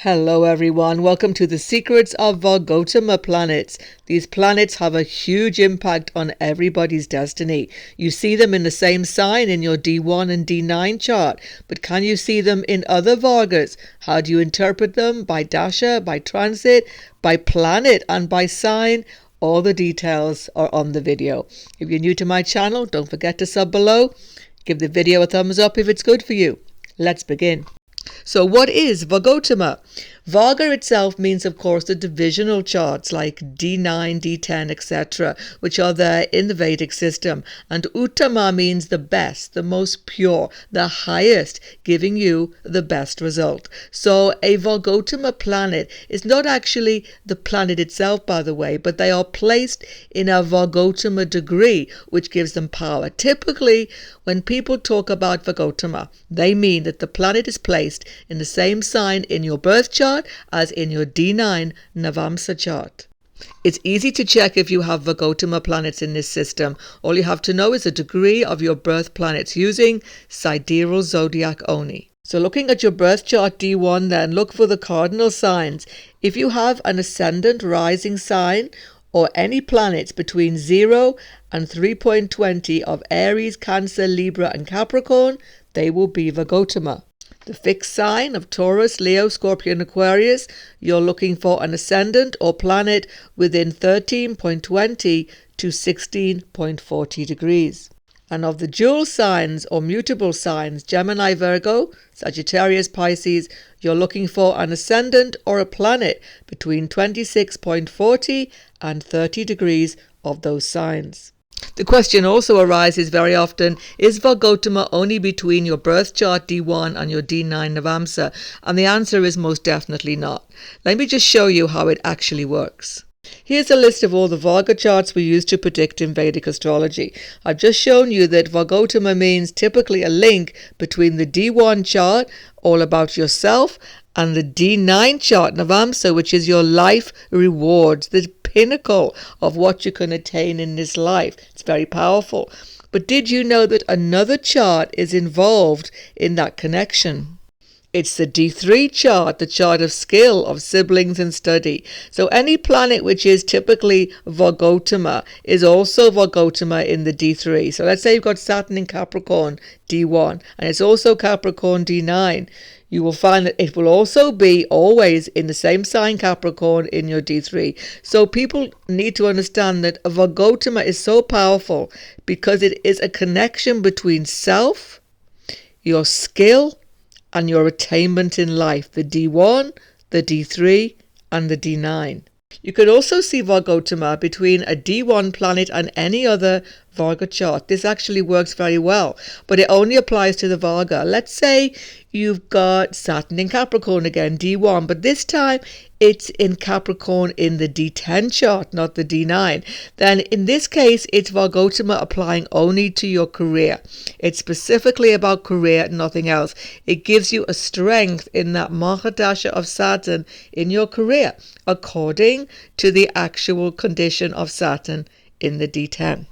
Hello everyone, welcome to the secrets of Vargottama planets. These planets have a huge impact on everybody's destiny. You see them in the same sign in your D1 and D9 chart, but can you see them in other Vargas? How do you interpret them? By dasha, by transit, by planet, and by sign? All the details are on the video. If you're new to my channel, don't forget to sub below. Give the video a thumbs up if it's good for you. Let's begin. So what is Vargottama? Varga itself means, of course, the divisional charts like D9, D10, etc., which are there in the Vedic system. And Uttama means the best, the most pure, the highest, giving you the best result. So a Vargottama planet is not actually the planet itself, by the way, but they are placed in a Vargottama degree, which gives them power. Typically, when people talk about Vargottama, they mean that the planet is placed in the same sign in your birth chart as in your D9 Navamsa chart. It's easy to check if you have Vargottama planets in this system. All you have to know is the degree of your birth planets using sidereal zodiac only. So looking at your birth chart D1 then, look for the cardinal signs. If you have an ascendant rising sign or any planets between 0 and 3.20 of Aries, Cancer, Libra and Capricorn, they will be Vargottama. The fixed sign of Taurus, Leo, Scorpio and Aquarius, you're looking for an ascendant or planet within 13.20 to 16.40 degrees. And of the dual signs or mutable signs, Gemini, Virgo, Sagittarius, Pisces, you're looking for an ascendant or a planet between 26.40 and 30 degrees of those signs. The question also arises very often, is Vargottama only between your birth chart D1 and your D9 Navamsa? And the answer is most definitely not. Let me just show you how it actually works. Here's a list of all the Varga charts we use to predict in Vedic astrology. I've just shown you that Vargottama means typically a link between the D1 chart, all about yourself, and the D9 chart, Navamsa, which is your life rewards, the pinnacle of what you can attain in this life. It's very powerful. But did you know that another chart is involved in that connection? It's the D3 chart, the chart of skill, of siblings and study. So any planet which is typically Vargottama is also Vargottama in the D3. So let's say you've got Saturn in Capricorn D1 and it's also Capricorn D9. You will find that it will also be always in the same sign Capricorn in your D3. So people need to understand that a Vargottama is so powerful because it is a connection between self, your skill, and your attainment in life, the D1, the D3, and the D9. You could also see Vargottama between a D1 planet and any other Varga chart. This actually works very well, but it only applies to the Varga. Let's say you've got Saturn in Capricorn again, D1, but this time it's in Capricorn in the D10 chart, not the D9. Then in this case, it's Vargottama applying only to your career. It's specifically about career, nothing else. It gives you a strength in that Mahadasha of Saturn in your career, according to the actual condition of Saturn in the D10.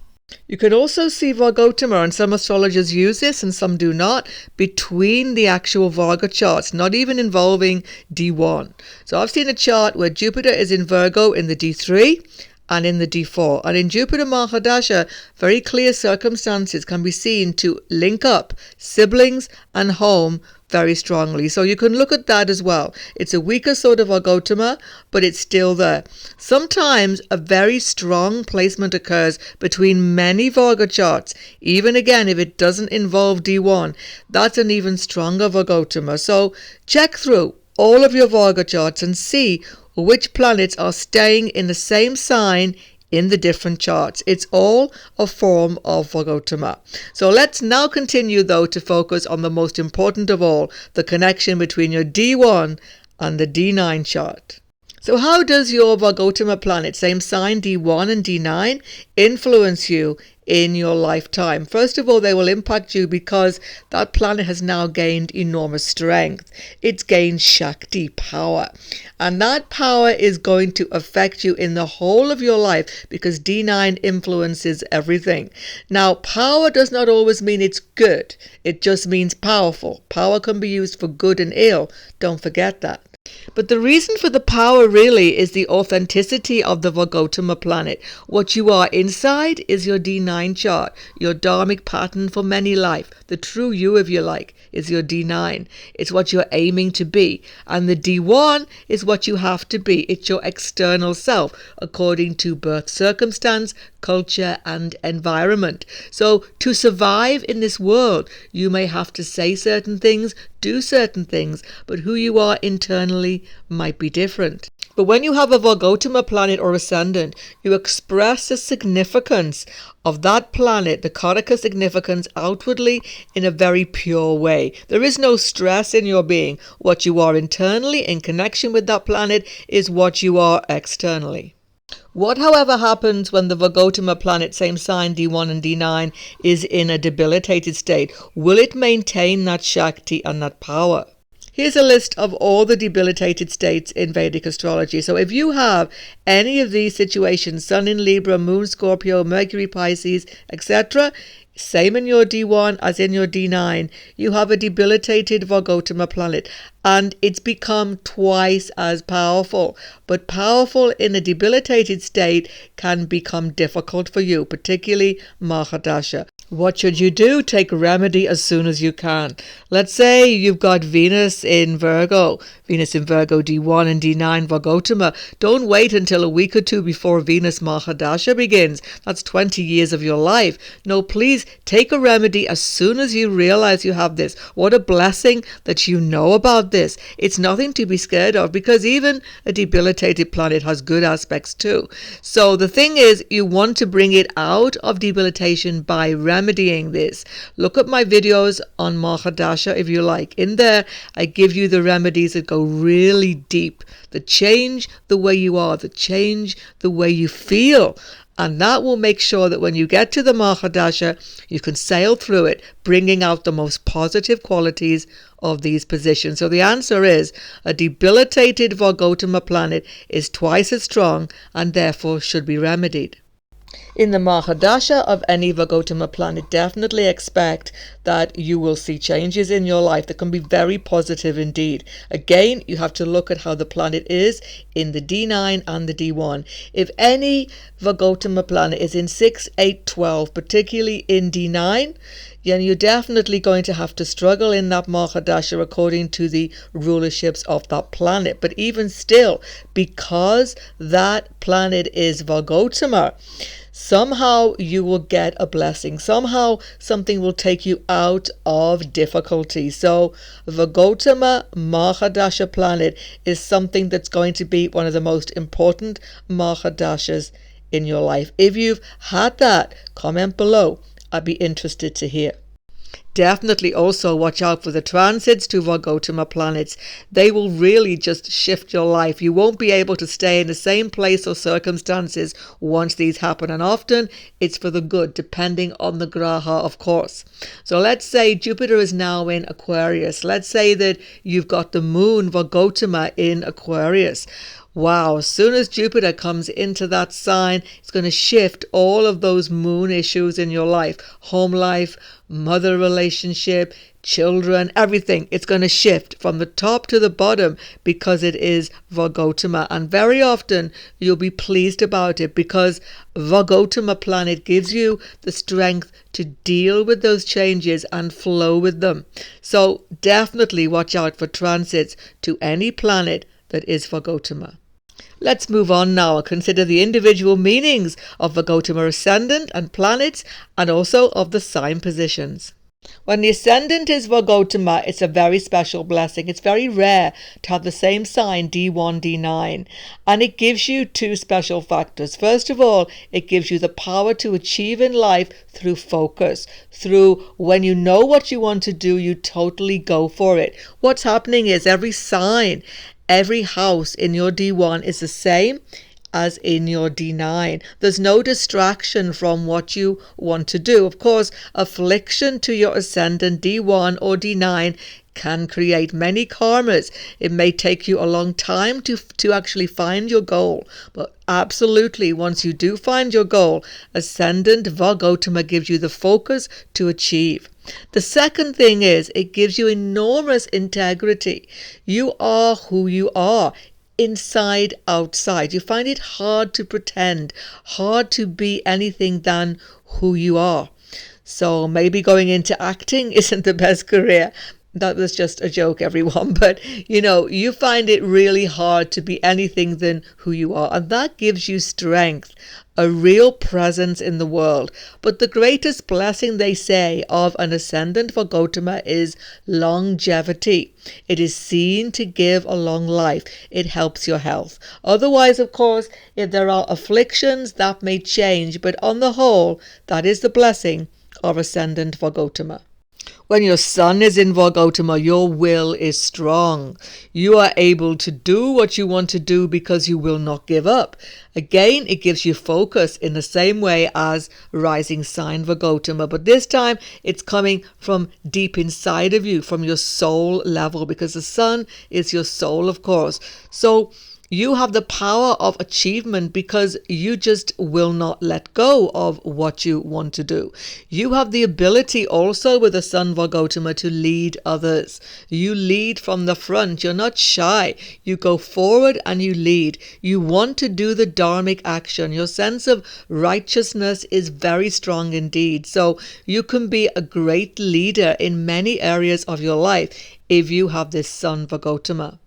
You can also see Vargottama, and some astrologers use this and some do not, between the actual Varga charts, not even involving D1. So I've seen a chart where Jupiter is in Virgo in the D3 and in the D4. And in Jupiter Mahadasha, very clear circumstances can be seen to link up siblings and home very strongly. So you can look at that as well. It's a weaker sort of Vargottama, but it's still there. Sometimes a very strong placement occurs between many Varga charts. Even again, if it doesn't involve D1, that's an even stronger Vargottama. So check through all of your Varga charts and see which planets are staying in the same sign in the different charts. It's all a form of Vargottama. So let's now continue though to focus on the most important of all, the connection between your D1 and the D9 chart. So how does your Vargottama planet, same sign D1 and D9, influence you in your lifetime? First of all, they will impact you because that planet has now gained enormous strength. It's gained Shakti, power. And that power is going to affect you in the whole of your life because D9 influences everything. Now, power does not always mean it's good. It just means powerful. Power can be used for good and ill. Don't forget that. But the reason for the power really is the authenticity of the Vargottama planet. What you are inside is your D9 chart, your dharmic pattern for many life. The true you, if you like, is your D9. It's what you're aiming to be. And the D1 is what you have to be. It's your external self, according to birth circumstance, culture, and environment. So to survive in this world, you may have to say certain things, do certain things, but who you are internally might be different. But when you have a Vargottama planet or ascendant, you express the significance of that planet, the karaka significance, outwardly in a very pure way. There is no stress in your being. What you are internally in connection with that planet is what you are externally. What, however, happens when the Vargottama planet, same sign, D1 and D9, is in a debilitated state? Will it maintain that Shakti and that power? Here's a list of all the debilitated states in Vedic astrology. So if you have any of these situations, Sun in Libra, Moon Scorpio, Mercury Pisces, etc., same in your D1 as in your D9, you have a debilitated Vargottama planet, and it's become twice as powerful. But powerful in a debilitated state can become difficult for you, particularly Mahadasha. What should you do? Take a remedy as soon as you can. Let's say you've got Venus in Virgo D1 and D9 Vargottama. Don't wait until a week or two before Venus Mahadasha begins. That's 20 years of your life. No, please take a remedy as soon as you realize you have this. What a blessing that you know about this. It's nothing to be scared of, because even a debilitated planet has good aspects too. So the thing is, you want to bring it out of debilitation by remedying this. Look at my videos on Mahadasha if you like. In there, I give you the remedies that go really deep, that change the way you are, that change the way you feel. And that will make sure that when you get to the Mahadasha, you can sail through it, bringing out the most positive qualities of these positions. So the answer is, a debilitated Vargottama planet is twice as strong and therefore should be remedied. In the Mahadasha of any Vargottama planet, definitely expect that you will see changes in your life that can be very positive indeed. Again, you have to look at how the planet is in the D9 and the D1. If any Vargottama planet is in 6, 8, 12, particularly in D9, then you're definitely going to have to struggle in that Mahadasha according to the rulerships of that planet. But even still, because that planet is Vargottama, somehow you will get a blessing. Somehow something will take you out of difficulty. So Vargottama Mahadasha planet is something that's going to be one of the most important Mahadashas in your life. If you've had that, comment below. I'd be interested to hear. Definitely also watch out for the transits to Vargottama planets. They will really just shift your life. You won't be able to stay in the same place or circumstances once these happen. And often it's for the good, depending on the graha, of course. So let's say Jupiter is now in Aquarius. Let's say that you've got the moon Vargottama in Aquarius. Wow, as soon as Jupiter comes into that sign, it's going to shift all of those moon issues in your life. Home life, mother relationship, children, everything. It's going to shift from the top to the bottom because it is Vargottama. And very often you'll be pleased about it because Vargottama planet gives you the strength to deal with those changes and flow with them. So definitely watch out for transits to any planet that is Vargottama. Let's move on now and consider the individual meanings of Vargottama ascendant and planets, and also of the sign positions. When the ascendant is Vargottama, it's a very special blessing. It's very rare to have the same sign, D1, D9. And it gives you two special factors. First of all, it gives you the power to achieve in life through focus. Through when you know what you want to do, you totally go for it. What's happening is every sign, every house in your D1 is the same as in your D9. There's no distraction from what you want to do. Of course, affliction to your ascendant D1 or D9 can create many karmas. It may take you a long time to actually find your goal, but absolutely, once you do find your goal, Ascendant Vargottama gives you the focus to achieve. The second thing is it gives you enormous integrity. You are who you are, inside, outside. You find it hard to pretend, hard to be anything than who you are. So maybe going into acting isn't the best career. That was just a joke, everyone. But, you find it really hard to be anything than who you are. And that gives you strength, a real presence in the world. But the greatest blessing, they say, of an Ascendant Vargottama is longevity. It is seen to give a long life. It helps your health. Otherwise, of course, if there are afflictions, that may change. But on the whole, that is the blessing of Ascendant Vargottama. When your sun is in Vargottama, your will is strong. You are able to do what you want to do because you will not give up. Again, it gives you focus in the same way as rising sign Vargottama, but this time it's coming from deep inside of you, from your soul level, because the sun is your soul, of course. So you have the power of achievement because you just will not let go of what you want to do. You have the ability also with the Sun Vargottama to lead others. You lead from the front. You're not shy. You go forward and you lead. You want to do the dharmic action. Your sense of righteousness is very strong indeed. So you can be a great leader in many areas of your life if you have this Sun Vargottama.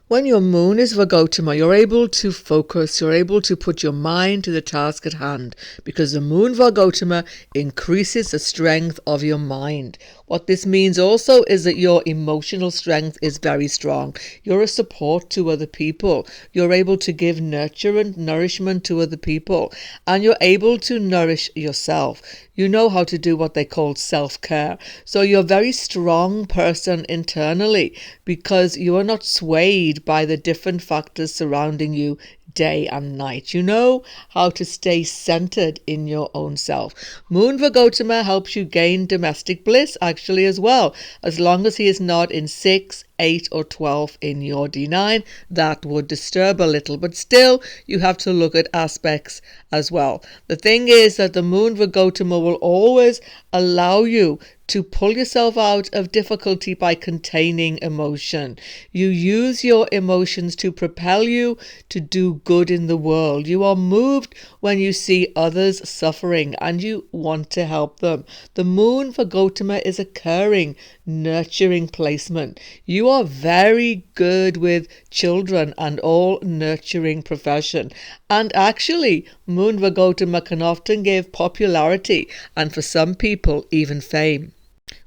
When your moon is Vargottama, you're able to focus, you're able to put your mind to the task at hand, because the moon Vargottama increases the strength of your mind. What this means also is that your emotional strength is very strong. You're a support to other people. You're able to give nurture and nourishment to other people, and you're able to nourish yourself. You know how to do what they call self-care. So you're a very strong person internally because you are not swayed by the different factors surrounding you day and night. You know how to stay centered in your own self. Moon Vargottama helps you gain domestic bliss actually as well, as long as he is not in 6, 8 or 12 in your D9. That would disturb a little, but still you have to look at aspects as well. The thing is that the moon Vargottama will always allow you to pull yourself out of difficulty by containing emotion. You use your emotions to propel you to do good in the world. You are moved when you see others suffering and you want to help them. The moon Vargottama is a caring, nurturing placement. You are very good with children and all nurturing profession. And actually, moon Vargottama can often give popularity and for some people even fame.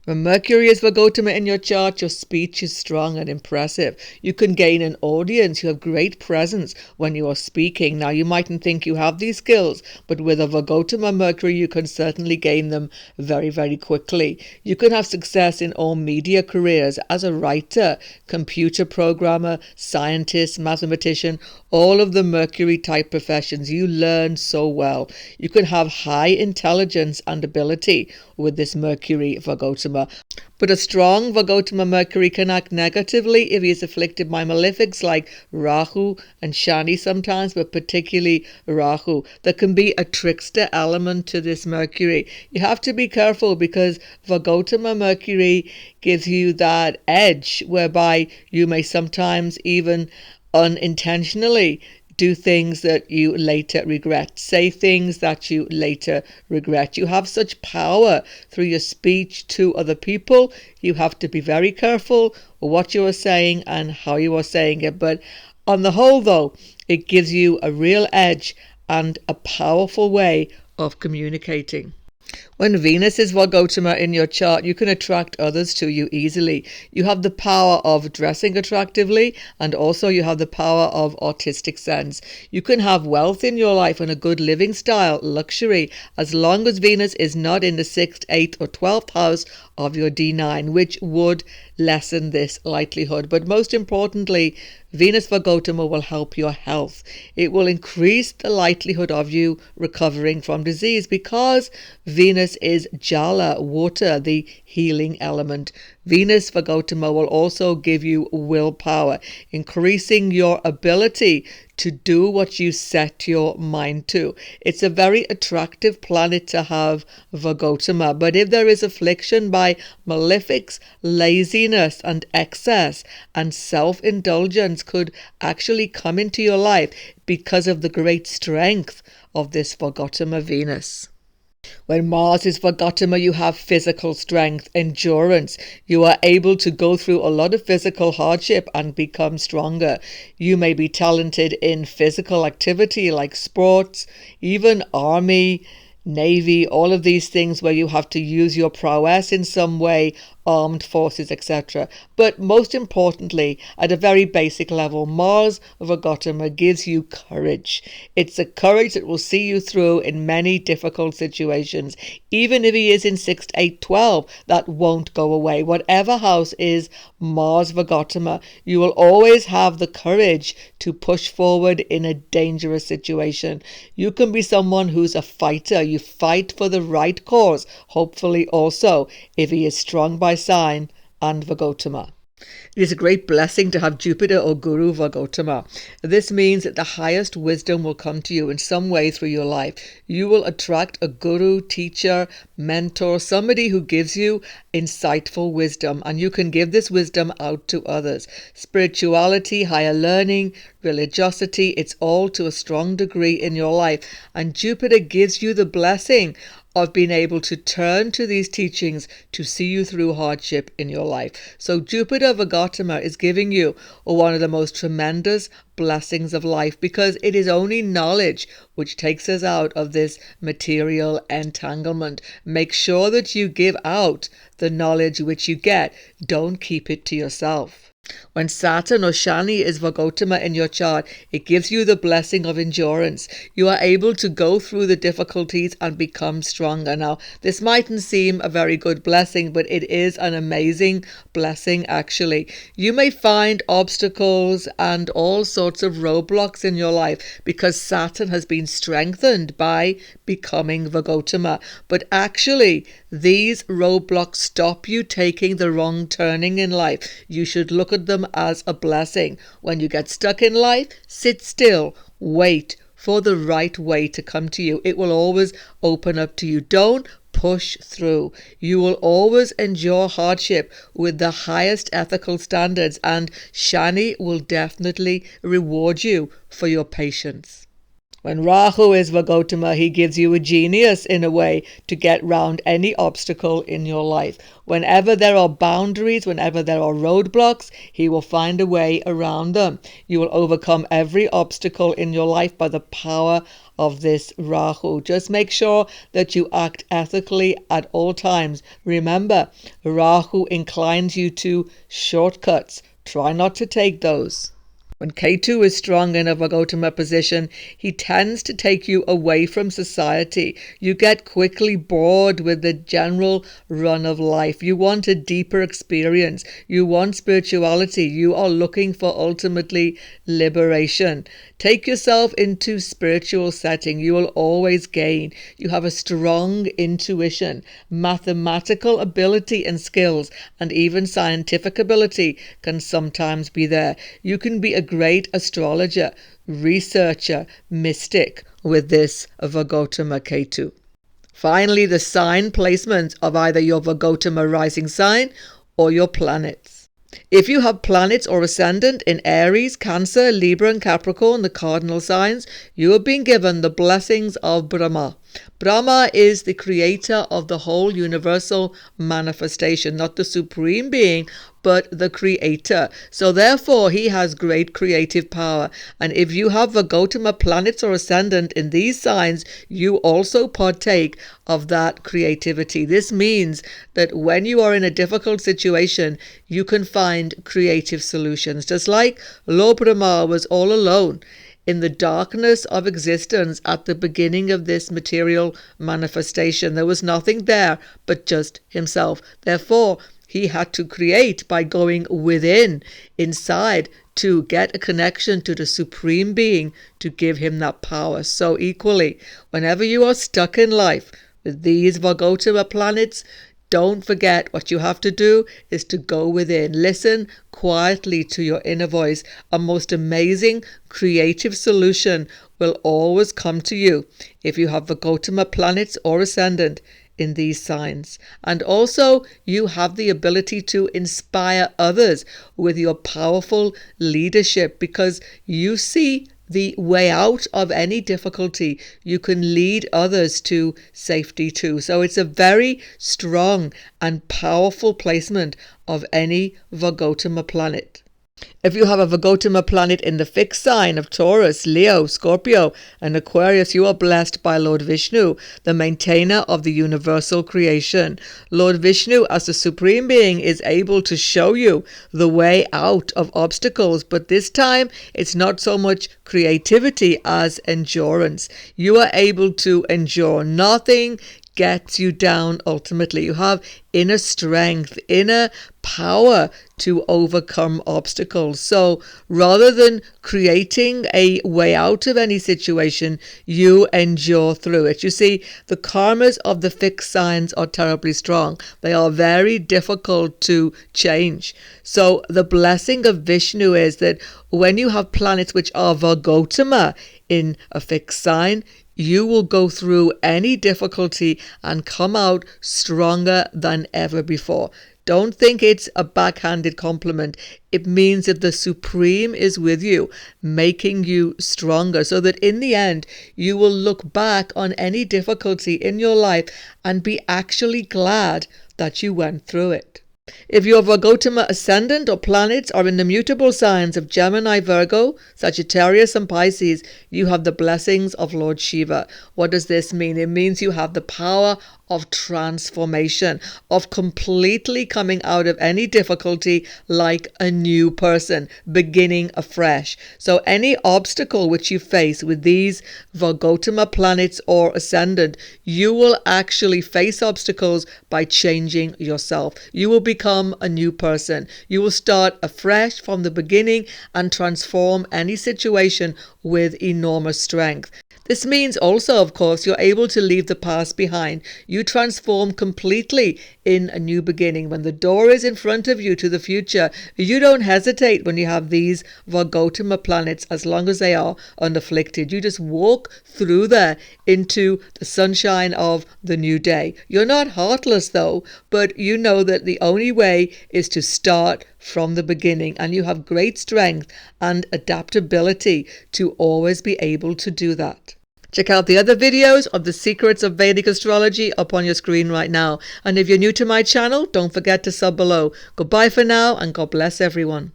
When Mercury is Vargottama in your chart, your speech is strong and impressive. You can gain an audience. You have great presence when you are speaking. Now, you mightn't think you have these skills, but with a Vargottama Mercury, you can certainly gain them very, very quickly. You can have success in all media careers as a writer, computer programmer, scientist, mathematician, all of the Mercury type professions. You learn so well. You can have high intelligence and ability with this Mercury Vargottama. But a strong Vargottama Mercury can act negatively if he is afflicted by malefics like Rahu and Shani sometimes, but particularly Rahu. There can be a trickster element to this Mercury. You have to be careful because Vargottama Mercury gives you that edge whereby you may sometimes even unintentionally do things that you later regret, say things that you later regret. You have such power through your speech to other people. You have to be very careful what you are saying and how you are saying it. But on the whole, though, it gives you a real edge and a powerful way of communicating. When Venus is Vargottama in your chart, you can attract others to you easily. You have the power of dressing attractively, and also you have the power of artistic sense. You can have wealth in your life and a good living style, luxury, as long as Venus is not in the 6th, 8th or 12th house of your D9, which would lessen this likelihood. But most importantly, Venus Vargottama will help your health. It will increase the likelihood of you recovering from disease because Venus is Jala, water, the healing element. Venus Vargottama will also give you willpower, increasing your ability to do what you set your mind to. It's a very attractive planet to have, Vargottama, but if there is affliction by malefics, laziness and excess and self-indulgence could actually come into your life because of the great strength of this Vargottama Venus. When Mars is Vargottama, you have physical strength, endurance. You are able to go through a lot of physical hardship and become stronger. You may be talented in physical activity like sports, even army, navy, all of these things where you have to use your prowess in some way, armed forces, etc. But most importantly, at a very basic level, Mars Vargottama gives you courage. It's a courage that will see you through in many difficult situations. Even if he is in 6th, 8th, 12th, that won't go away. Whatever house is Mars Vargottama, you will always have the courage to push forward in a dangerous situation. You can be someone who's a fighter. You fight for the right cause, hopefully also, if he is strong by sign and Vargottama. It is a great blessing to have Jupiter or Guru Vargottama. This means that the highest wisdom will come to you in some way through your life. You will attract a guru, teacher, mentor, somebody who gives you insightful wisdom, and you can give this wisdom out to others. Spirituality, higher learning, religiosity, it's all to a strong degree in your life, and Jupiter gives you the blessing of being able to turn to these teachings to see you through hardship in your life. So Jupiter Vargottama is giving you one of the most tremendous blessings of life, because it is only knowledge which takes us out of this material entanglement. Make sure that you give out the knowledge which you get. Don't keep it to yourself. When Saturn or Shani is Vargottama in your chart, it gives you the blessing of endurance. You are able to go through the difficulties and become stronger. Now, this mightn't seem a very good blessing, but it is an amazing blessing actually. You may find obstacles and all sorts of roadblocks in your life because Saturn has been strengthened by becoming Vargottama. But actually, these roadblocks stop you taking the wrong turning in life. You should look at them as a blessing. When you get stuck in life, sit still, wait for the right way to come to you. It will always open up to you. Don't push through. You will always endure hardship with the highest ethical standards, and Shani will definitely reward you for your patience. When Rahu is Vargottama, he gives you a genius in a way to get round any obstacle in your life. Whenever there are boundaries, whenever there are roadblocks, he will find a way around them. You will overcome every obstacle in your life by the power of this Rahu. Just make sure that you act ethically at all times. Remember, Rahu inclines you to shortcuts. Try not to take those. When Ketu is strong in a Vargottama position, he tends to take you away from society. You get quickly bored with the general run of life. You want a deeper experience. You want spirituality. You are looking for ultimately liberation. Take yourself into spiritual setting. You will always gain. You have a strong intuition, mathematical ability and skills, and even scientific ability can sometimes be there. You can be a great astrologer, researcher, mystic with this Vargottama Ketu. Finally, the sign placement of either your Vargottama rising sign or your planets. If you have planets or ascendant in Aries, Cancer, Libra and Capricorn, the cardinal signs, you have been given the blessings of Brahma. Brahma is the creator of the whole universal manifestation, not the supreme being, but the creator. So therefore, he has great creative power. And if you have Vargottama planets or ascendant in these signs, you also partake of that creativity. This means that when you are in a difficult situation, you can find creative solutions. Just like Lord Brahma was all alone in the darkness of existence at the beginning of this material manifestation. There was nothing there but just himself. Therefore, he had to create by going within, inside, to get a connection to the Supreme Being to give him that power. So equally, whenever you are stuck in life with these Vargottama planets, Don't forget, what you have to do is to go within. Listen quietly to your inner voice. A most amazing creative solution will always come to you if you have Vargottama planets or ascendant in these signs. And also, you have the ability to inspire others with your powerful leadership, because you see the way out of any difficulty. You can lead others to safety too. So it's a very strong and powerful placement of any Vargottama planet. If you have a Vargottama planet in the fixed sign of Taurus, Leo, Scorpio, and Aquarius, you are blessed by Lord Vishnu, the maintainer of the universal creation. Lord Vishnu, as the Supreme Being, is able to show you the way out of obstacles, but this time it's not so much creativity as endurance. You are able to endure. Nothing gets you down ultimately. You have inner strength, inner power to overcome obstacles. So rather than creating a way out of any situation, you endure through it. You see, the karmas of the fixed signs are terribly strong. They are very difficult to change. So the blessing of Vishnu is that when you have planets which are Vargottama in a fixed sign, you will go through any difficulty and come out stronger than ever before. Don't think it's a backhanded compliment. It means that the Supreme is with you, making you stronger, so that in the end, you will look back on any difficulty in your life and be actually glad that you went through it. If your Vargottama ascendant or planets are in the mutable signs of Gemini, Virgo, Sagittarius and Pisces, you have the blessings of Lord Shiva. What does this mean? It means you have the power of transformation, of completely coming out of any difficulty like a new person, beginning afresh. So any obstacle which you face with these Vargottama planets or ascendant, you will actually face obstacles by changing yourself. You will become a new person. You will start afresh from the beginning and transform any situation with enormous strength. This means also, of course, you're able to leave the past behind. You transform completely in a new beginning. When the door is in front of you to the future, you don't hesitate when you have these Vargottama planets, as long as they are unafflicted. You just walk through there into the sunshine of the new day. You're not heartless though, but you know that the only way is to start from the beginning, and you have great strength and adaptability to always be able to do that. Check out the other videos of the secrets of Vedic astrology up on your screen right now. And if you're new to my channel, don't forget to sub below. Goodbye for now, and God bless everyone.